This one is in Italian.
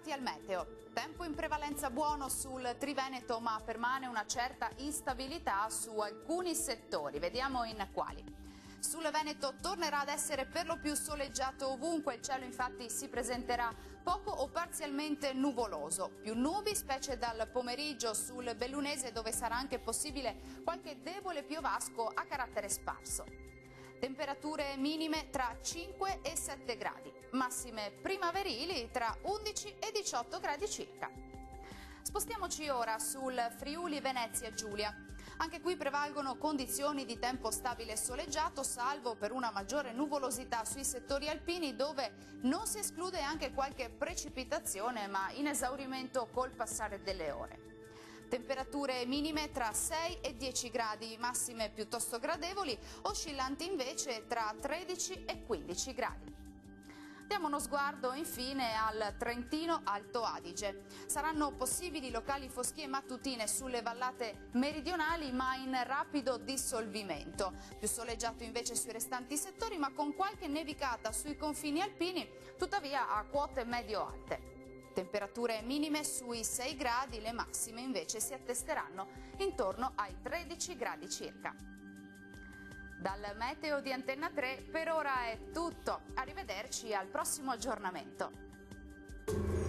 Bentrovati al meteo. Tempo in prevalenza buono sul Triveneto, ma permane una certa instabilità su alcuni settori. Vediamo in quali. Sul Veneto tornerà ad essere per lo più soleggiato ovunque, il cielo infatti si presenterà poco o parzialmente nuvoloso. Più nubi, specie dal pomeriggio sul Bellunese, dove sarà anche possibile qualche debole piovasco a carattere sparso. Temperature minime tra 5 e 7 gradi, massime primaverili tra 11 e 18 gradi circa. Spostiamoci ora sul Friuli Venezia Giulia. Anche qui prevalgono condizioni di tempo stabile e soleggiato, salvo per una maggiore nuvolosità sui settori alpini, dove non si esclude anche qualche precipitazione, ma in esaurimento col passare delle ore. Temperature minime tra 6 e 10 gradi, massime piuttosto gradevoli, oscillanti invece tra 13 e 15 gradi. Diamo uno sguardo infine al Trentino Alto Adige. Saranno possibili locali foschie mattutine sulle vallate meridionali, ma in rapido dissolvimento. Più soleggiato invece sui restanti settori, ma con qualche nevicata sui confini alpini, tuttavia a quote medio-alte. Temperature minime sui 6 gradi, le massime invece si attesteranno intorno ai 13 gradi circa. Dal meteo di Antenna 3 per ora è tutto, arrivederci al prossimo aggiornamento.